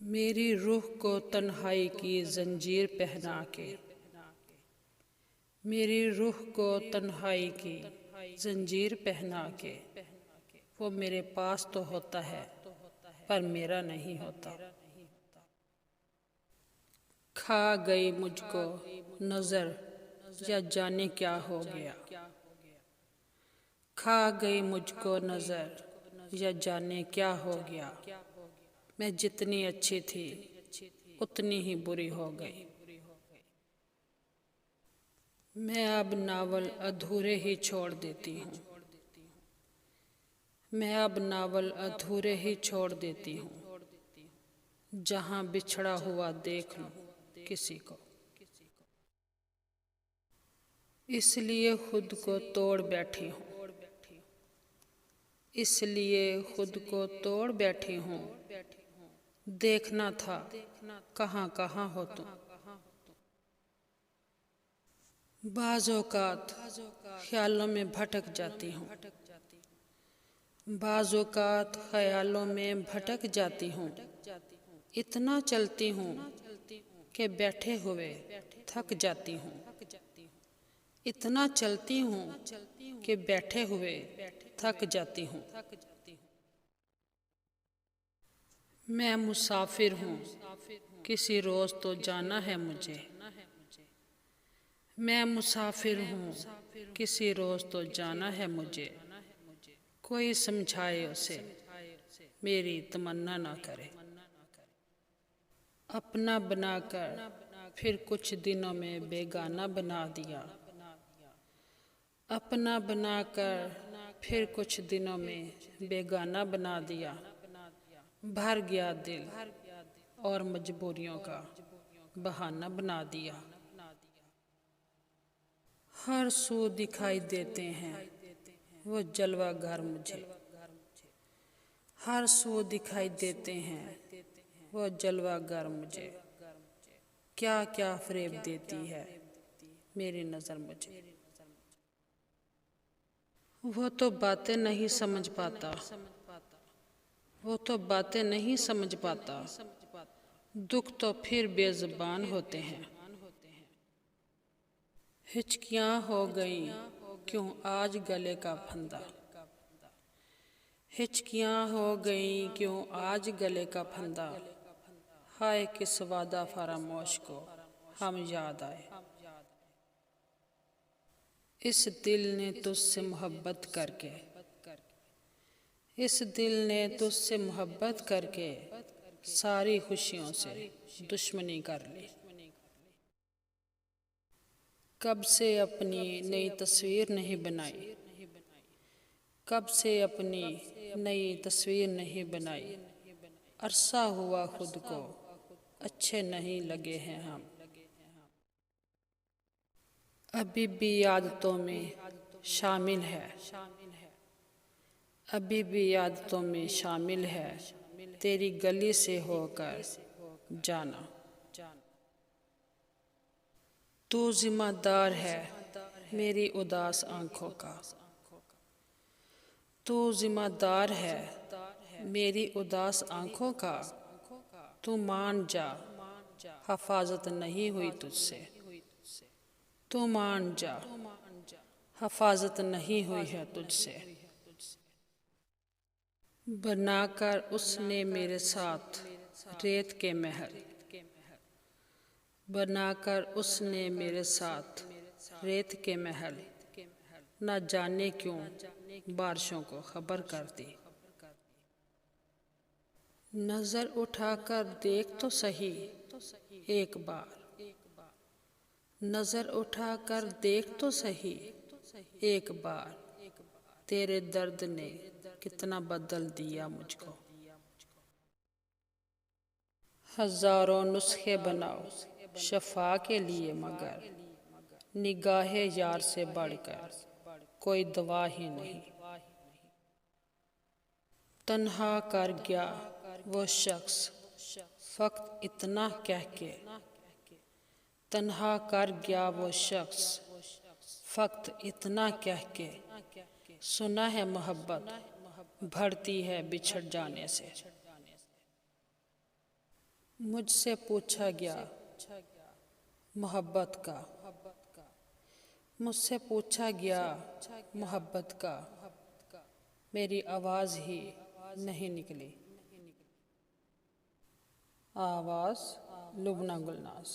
मेरी रूह को तन्हाई की जंजीर पहना के, मेरी रूह को तन्हाई की जंजीर पहना के, वो मेरे पास तो होता है पर मेरा नहीं होता। खा गई मुझको नजर या जाने क्या हो गया, खा गई मुझको नजर या जाने क्या हो गया। मैं जितनी अच्छी थी उतनी ही बुरी हो गई। मैं अब नावल अधूरे ही छोड़ देती हूँ, मैं अब नावल अधूरे ही छोड़ देती हूँ। जहाँ बिछड़ा हुआ देख लूँ किसी को, इसलिए खुद को तोड़ बैठी हूँ, इसलिए खुद को तोड़ बैठी हूँ। देखना था कहाँ कहाँ हो तुम। बाज़ औक़ात ख्यालों में भटक जाती हूँ, बाज़ औक़ात ख्यालों में भटक जाती हूँ। इतना चलती हूँ कि बैठे हुए थक जाती हूँ, इतना चलती हूँ कि बैठे हुए थक जाती हूँ। मैं मुसाफिर हूँ, किसी रोज़ तो जाना है मुझे। मैं मुसाफिर हूँ, किसी रोज़ तो जाना है मुझे। कोई समझाए उसे मेरी तमन्ना ना करे। अपना बनाकर फिर कुछ दिनों में बेगाना बना दिया, अपना बनाकर फिर कुछ दिनों में बेगाना बना दिया। भर गया दिल और मजबूरियों का बहाना बना दिया। हर सू दिखाई देते हैं वो जलवा घर मुझे, हर सू दिखाई देते हैं वो जलवा घर मुझे। क्या क्या फरेब देती है मेरी नज़र मुझे। वो तो बातें नहीं समझ पाता, वो तो बातें नहीं समझ पाता। दुख तो फिर बेज़ुबान होते हैं। हिचकियाँ हो गईं क्यों आज गले का फंदा, हिचकियाँ हो गईं क्यों आज गले का फंदा। हाय किस वादा फरामोश को हम याद आए। इस दिल ने तुझसे मोहब्बत करके, इस दिल ने तुझसे मोहब्बत करके सारी खुशियों से दुश्मनी कर ली। कब से अपनी नई तस्वीर नहीं बनाई, कब से अपनी नई तस्वीर नहीं बनाई। अरसा हुआ खुद को अच्छे नहीं लगे हैं हम। अभी भी आदतों में शामिल है, अभी भी आदतों में शामिल है तेरी गली से होकर जाना। तू जिम्मेदार है मेरी उदास आँखों का, तू जिम्मेदार है मेरी उदास आँखों का। तू मान जा हिफाजत नहीं हुई तुझसे, तू मान जा हिफाजत नहीं हुई है तुझसे। बनाकर उसने मेरे साथ रेत के महल, बनाकर उसने मेरे साथ रेत के महल। न जाने क्यों बारिशों को खबर कर दी। नजर उठाकर देख तो सही एक बार, नजर उठाकर देख तो सही एक बार। तेरे दर्द ने कितना बदल दिया मुझको। हजारों नुस्खे बनाओ शफा के लिए मगर निगाहे यार से बढ़कर कोई दवा ही नहीं। तन्हा कर गया वो शख्स फक्त इतना कह के, तन्हा कर गया वो शख्स फक्त इतना कह के। सुना है मोहब्बत बढ़ती है बिछड़ जाने से। मुझसे पूछा गया मोहब्बत का, मुझसे पूछा गया मोहब्बत का, मेरी आवाज़ ही नहीं निकली। आवाज़ लुबना गुलनाज।